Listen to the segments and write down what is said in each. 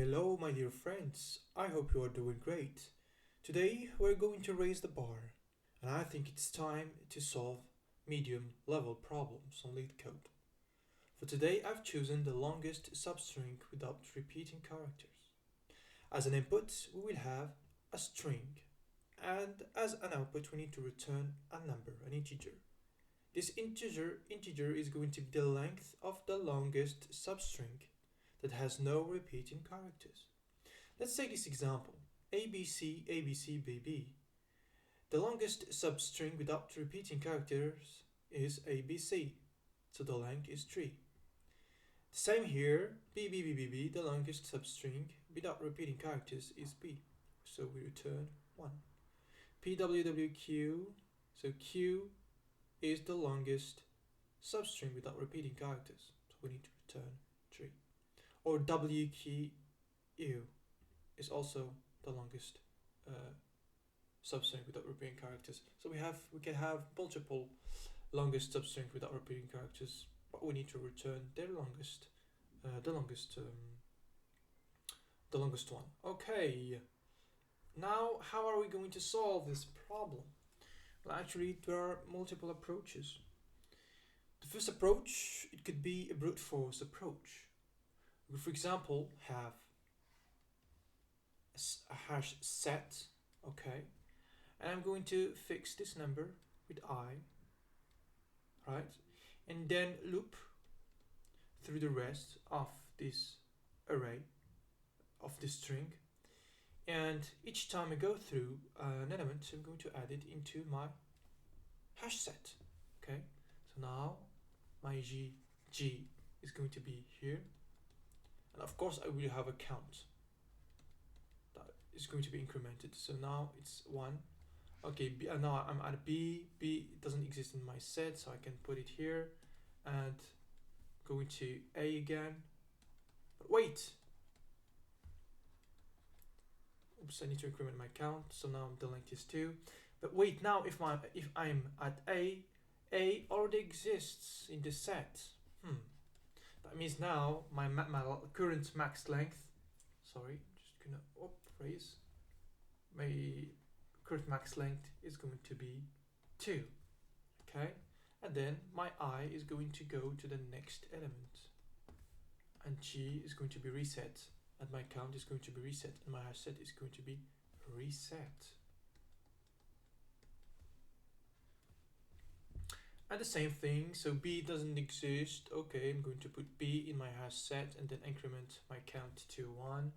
Hello, my dear friends. I hope you are doing great. Today we're going to raise the bar, and I think it's time to solve medium level problems on LeetCode. For today, I've chosen the longest substring without repeating characters. As an input, we will have a string, and as an output, we need to return a number, an integer. This integer is going to be the length of the longest substring that has no repeating characters. Let's take this example, ABC, ABC, BB. The longest substring without repeating characters is ABC, so the length is 3. The same here, BB, BB, the longest substring without repeating characters is B, so we return 1. PWWQ, so Q is the longest substring without repeating characters, so we need to return 3. Or WQ is also the longest substring without repeating characters. So we can have multiple longest substring without repeating characters, but we need to return their longest, the longest one. Okay. Now, how are we going to solve this problem? Well, actually, there are multiple approaches. The first approach, it could be a brute force approach. We, for example, have a hash set, okay, and I'm going to fix this number with I, right, and then loop through the rest of this array, of this string, and each time I go through an element, I'm going to add it into my hash set, okay. So now my G is going to be here, and of course I will have a count that is going to be incremented. So now it's 1. Okay, now I'm at B. B doesn't exist in my set, so I can put it here and go into A again. But wait! Oops, I need to increment my count, so now the length is 2. But wait, now if I'm at A already exists in the set. That means now my current max length, sorry, just gonna raise. My current max length is going to be 2, okay? And then my I is going to go to the next element, and G is going to be reset, and my count is going to be reset, and my hash set is going to be reset. And the same thing, so B doesn't exist. Okay, I'm going to put B in my hash set and then increment my count to 1.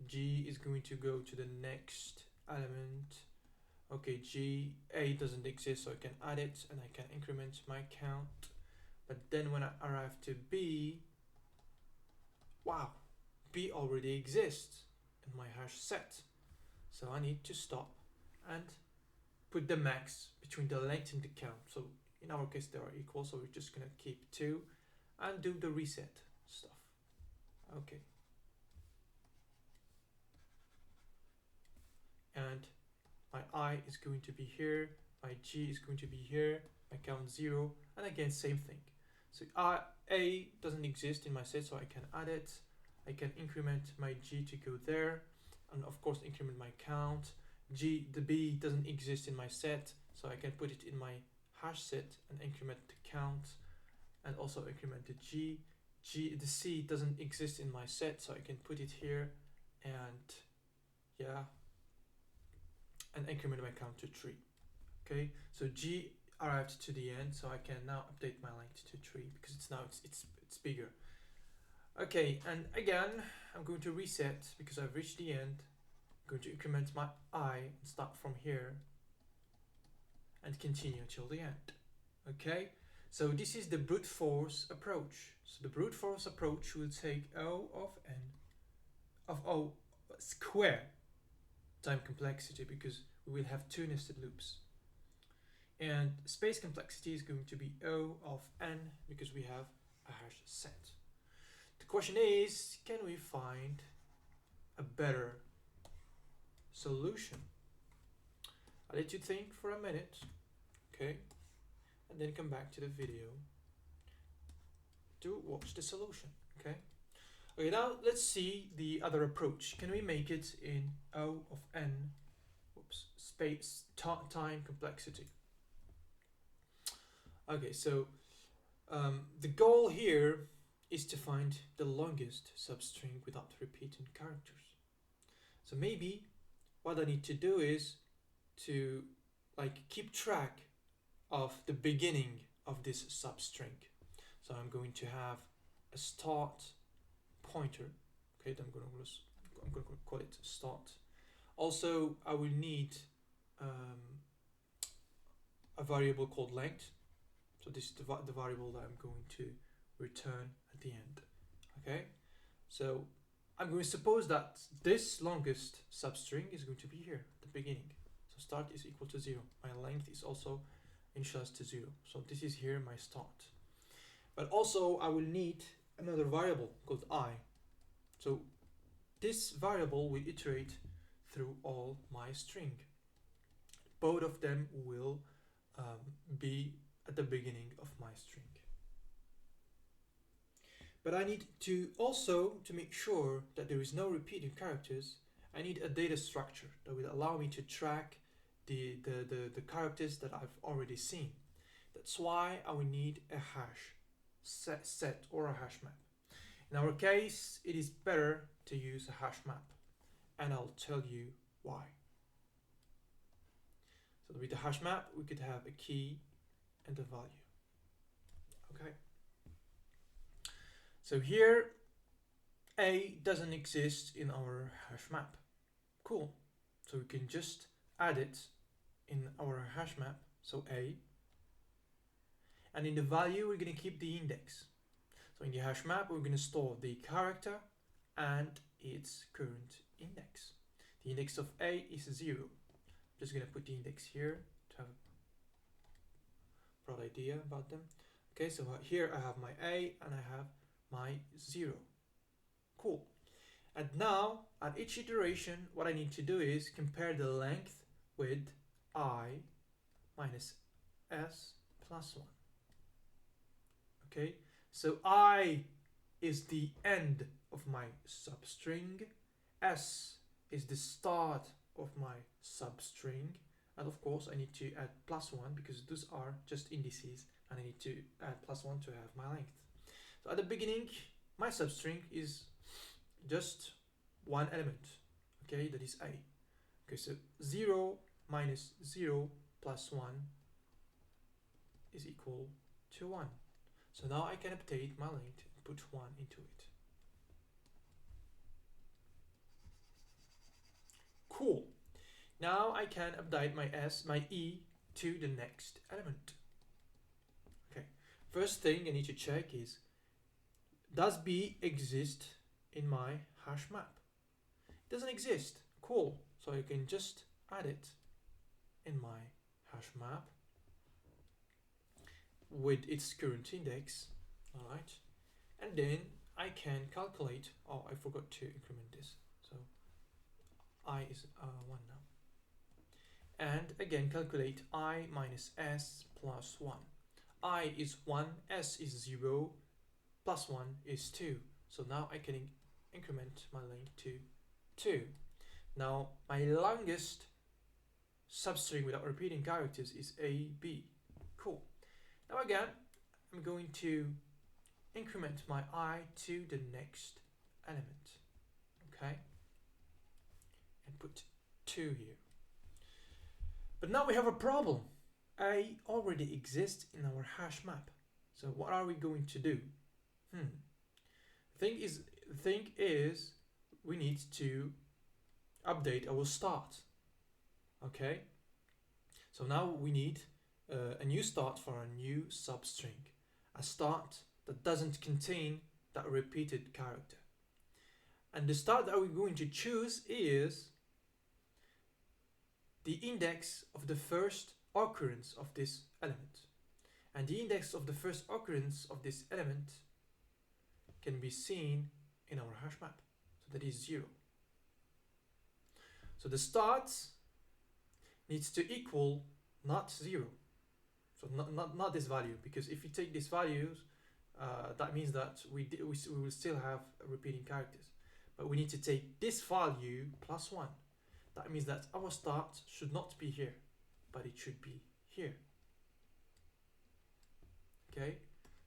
G is going to go to the next element. Okay, A doesn't exist, so I can add it and I can increment my count. But then when I arrive to B, wow, B already exists in my hash set. So I need to stop and put the max between the length and the count. So in our case, they are equal, so we're just gonna keep 2 and do the reset stuff. Okay. And my I is going to be here, my G is going to be here, my count 0, and again, same thing. So A doesn't exist in my set, so I can add it. I can increment my G to go there, and of course, increment my count. The B doesn't exist in my set, so I can put it in my hash set and increment the count, and also increment the G. The C doesn't exist in my set, so I can put it here, and yeah, and increment my count to 3. Okay, so G arrived to the end, so I can now update my length to 3 because it's bigger. Okay, and again, I'm going to reset because I've reached the end. I'm going to increment my I and start from here and continue till the end. Okay, so this is the brute force approach. So the brute force approach will take O of n of O square time complexity, because we will have 2 nested loops. And space complexity is going to be O of n because we have a hash set. The question is, can we find a better solution? I'll let you think for a minute, okay, and then come back to the video to watch the solution, okay? Okay, now let's see the other approach. Can we make it in O of n, space, time complexity? Okay, so the goal here is to find the longest substring without repeating characters. So maybe what I need to do is to keep track of the beginning of this substring. So I'm going to have a start pointer. Okay, I'm going to call it start. Also, I will need a variable called length. So this is the variable that I'm going to return at the end. Okay, so I'm going to suppose that this longest substring is going to be here at the beginning. So start is equal to 0. My length is also initialized to 0. So this is here my start. But also I will need another variable called I. So this variable will iterate through all my string. Both of them will be at the beginning of my string. But I need to also, to make sure that there is no repeating characters, I need a data structure that will allow me to track the characters that I've already seen. That's why I will need a hash set or a hash map. In our case, it is better to use a hash map, and I'll tell you why. So with the hash map, we could have a key and a value. Okay. So here, A doesn't exist in our hash map. Cool. So we can just add it in our hash map. So A. And in the value, we're going to keep the index. So in the hash map, we're going to store the character and its current index. The index of A is 0. I'm just going to put the index here to have a broad idea about them. Okay, so here I have my A and I have my 0. Cool. And now, at each iteration, what I need to do is compare the length with I minus S plus 1. Okay, so I is the end of my substring, S is the start of my substring, and of course I need to add plus 1 because those are just indices and I need to add plus 1 to have my length. So at the beginning, my substring is just one element, okay, that is A. Okay, so 0 minus 0 plus 1 is equal to 1. So now I can update my length and put 1 into it. Cool. Now I can update my E to the next element. Okay. First thing I need to check is, does B exist in my hash map? It doesn't exist. Cool. So I can just add it in my hash map with its current index. Alright. And then I can calculate, oh, I forgot to increment this. So I is 1 now. And again calculate I minus S plus 1. I is 1, S is 0, plus 1 is 2. So now I can increment my length to 2. Now my longest substring without repeating characters is AB. Cool. Now again, I'm going to increment my I to the next element. Okay? And put 2 here. But now we have a problem. A already exists in our hash map. So what are we going to do? The thing is we need to update our start. Okay? So now we need a new start for a new substring. A start that doesn't contain that repeated character. And the start that we're going to choose is the index of the first occurrence of this element. And the index of the first occurrence of this element can be seen in our hash map. So that is 0. So the start needs to equal not 0. So not this value, because if you take these values, that means that we will still have repeating characters, but we need to take this value plus 1. That means that our start should not be here, but it should be here. Okay,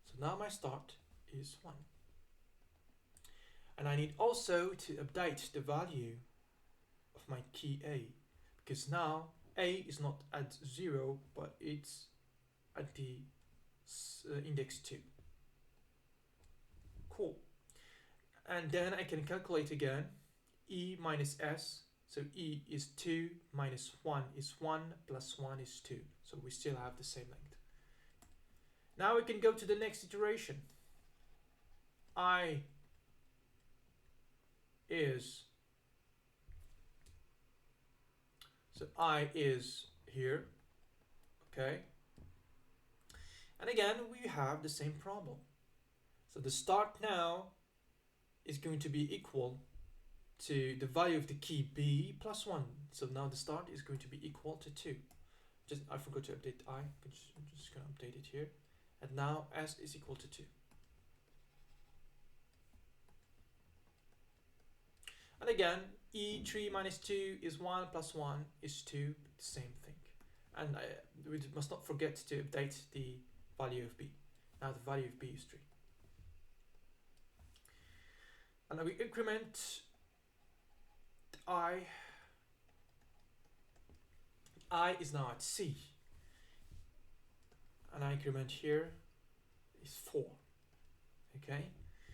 so now my start is 1. And I need also to update the value of my key A, because now A is not at 0, but it's at the index 2. Cool. And then I can calculate again E minus S. So E is 2 minus 1 is 1 plus 1 is 2. So we still have the same length. Now we can go to the next iteration. I is, so I is here, okay? And again, we have the same problem. So the start now is going to be equal to the value of the key B plus 1. So now the start is going to be equal to 2. I forgot to update I. I'm just going to update it here. And now S is equal to 2. And again, E3 minus 2 is 1 plus 1 is 2. The same thing. And we must not forget to update the value of B. Now the value of B is 3. And now we increment I is now at C. And I increment here is 4. Okay?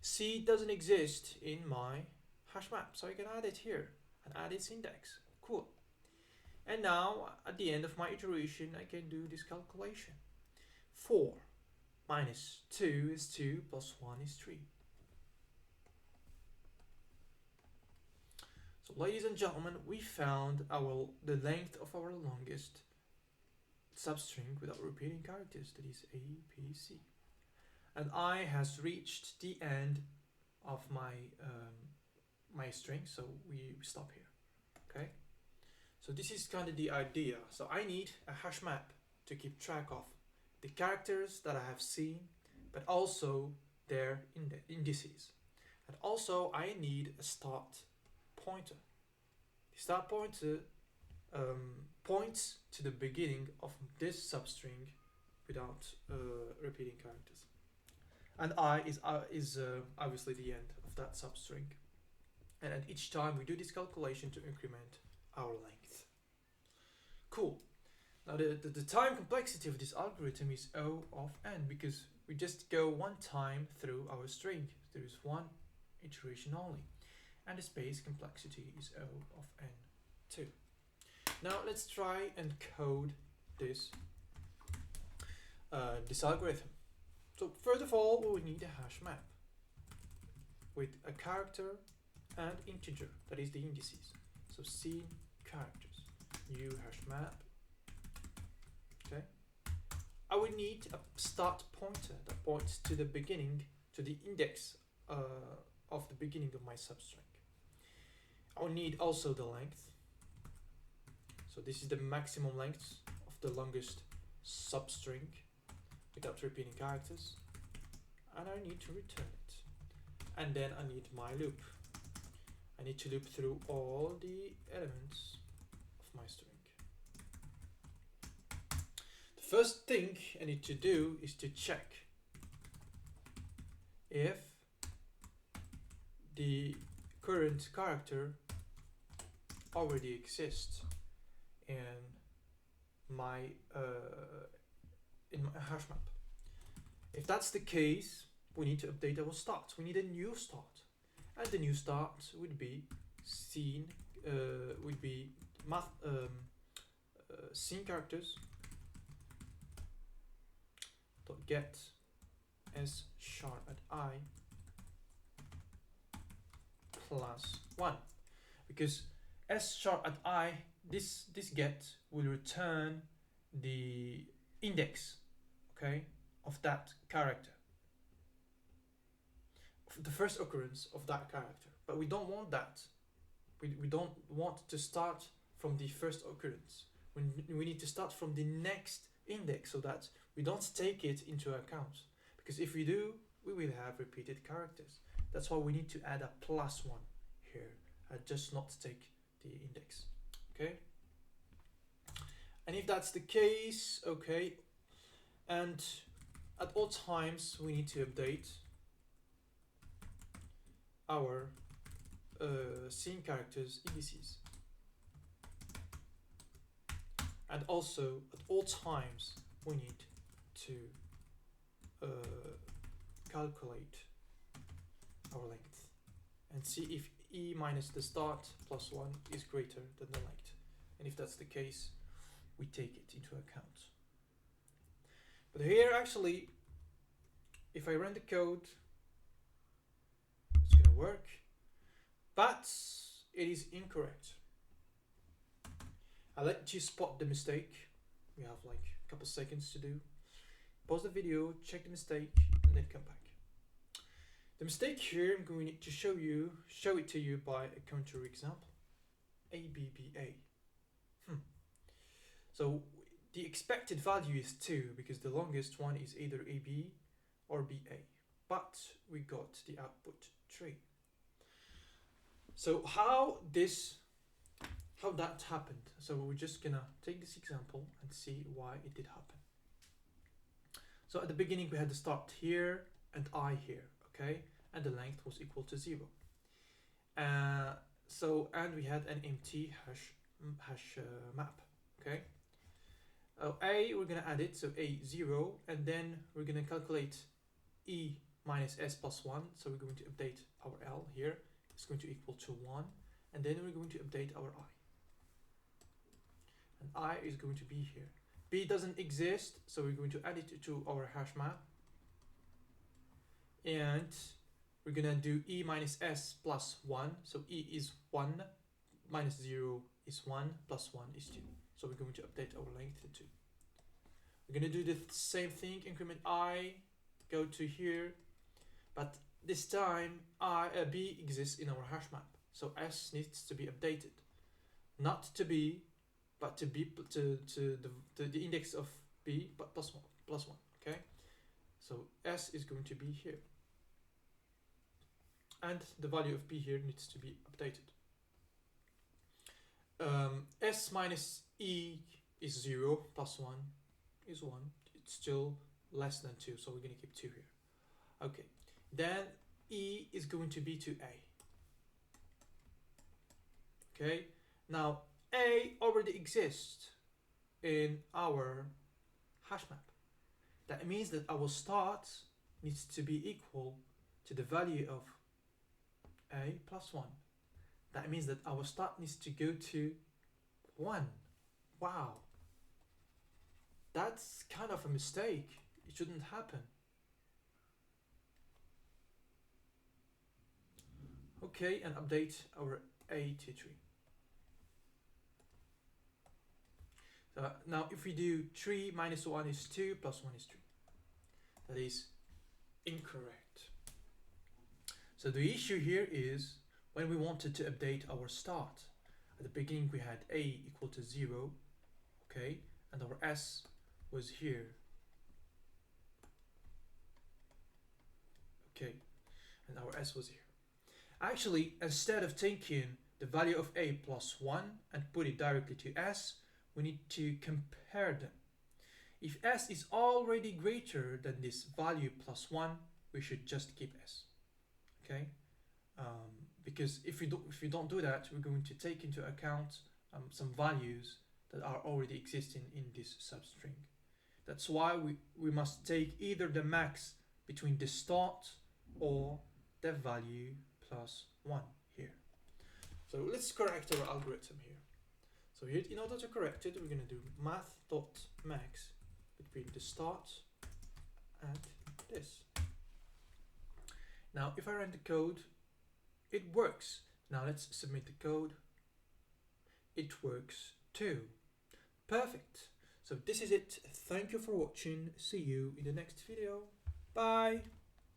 C doesn't exist in my hash map, so I can add it here and add its index. Cool. And now at the end of my iteration, I can do this calculation. 4 minus 2 is 2 plus 1 is 3. So ladies and gentlemen, we found the length of our longest substring without repeating characters, that is A, B, C. And I has reached the end of my my string, so we stop here. Okay, so this is kind of the idea. So I need a hash map to keep track of the characters that I have seen, but also their indices. And also I need a start pointer. The start pointer points to the beginning of this substring without repeating characters. And I is obviously the end of that substring. And at each time we do this calculation to increment our length. Cool. Now the time complexity of this algorithm is O of n, because we just go one time through our string. There is one iteration only. And the space complexity is O of n2. Now let's try and code this this algorithm. So first of all, we will need a hash map with a character and integer, that is the indices. So scene characters, new hash map. Okay. I will need a start pointer that points to the beginning, to the index of the beginning of my substring. I will need also the length. So this is the maximum length of the longest substring without repeating characters. And I need to return it. And then I need my loop. I need to loop through all the elements of my string. The first thing I need to do is to check if the current character already exists in my hash map. If that's the case, we need to update our start. We need a new start, and the new start would be scene scene characters dot get s sharp at I plus 1, because s sharp at I, this get will return the index, okay, of that character, the first occurrence of that character. But we don't want that. We don't want to start from the first occurrence. We need to start from the next index, so that we don't take it into account. Because if we do, we will have repeated characters. That's why we need to add a +1 here, just not take the index. Okay. And if that's the case, okay, and at all times we need to update our scene characters indices. And also at all times we need to calculate our length and see if e minus the start plus 1 is greater than the length. And if that's the case, we take it into account. But here actually, if I run the code, it's gonna work, but it is incorrect. I'll let you spot the mistake. We have like a couple seconds to do. Pause the video, check the mistake, and then come back. The mistake here, I'm going to show it to you by a counter example. ABBA. So the expected value is 2 because the longest one is either AB or BA. But we got the output 3. So how that happened? So we're just gonna take this example and see why it did happen. So at the beginning we had the start here and I here, okay, and the length was equal to 0. And we had an empty hash map, okay. A, we're gonna add it, so A0, and then we're gonna calculate E minus S plus 1. So we're going to update our L here. It's going to equal to 1, and then we're going to update our I. And I is going to be here. B doesn't exist, so we're going to add it to our hash map. And we're gonna do E minus S plus 1. So E is 1, minus 0 is 1, plus 1 is 2. So we're going to update our length to 2. We're going to do the same thing, increment I, go to here, but this time B exists in our hash map. So S needs to be updated. Not to B, but to B to the index of B, but plus 1, okay? So S is going to be here. And the value of B here needs to be updated. S minus E is 0, plus 1 is 1. It's still less than 2, so we're going to keep 2 here. Okay, then E is going to be to A. Okay, now A already exists in our hash map. That means that our start needs to be equal to the value of A plus 1. That means that our start needs to go to 1. Wow. That's kind of a mistake. It shouldn't happen. Okay, and update our A to 3. So now if we do 3 minus 1 is 2, plus 1 is 3. That is incorrect. So the issue here is when we wanted to update our start. At the beginning we had A equal to 0, okay, and our S was here. Okay, and our S was here. Actually, instead of taking the value of A plus 1 and put it directly to S, we need to compare them. If S is already greater than this value plus 1, we should just keep S. Okay, because if we don't do that, we're going to take into account some values that are already existing in this substring. That's why we must take either the max between the start or the value plus 1 here. So let's correct our algorithm here. So here, in order to correct it, we're going to do math.max between the start and this. Now, if I run the code, it works. Now let's submit the code. It works too. Perfect. So this is it. Thank you for watching. See you in the next video. Bye.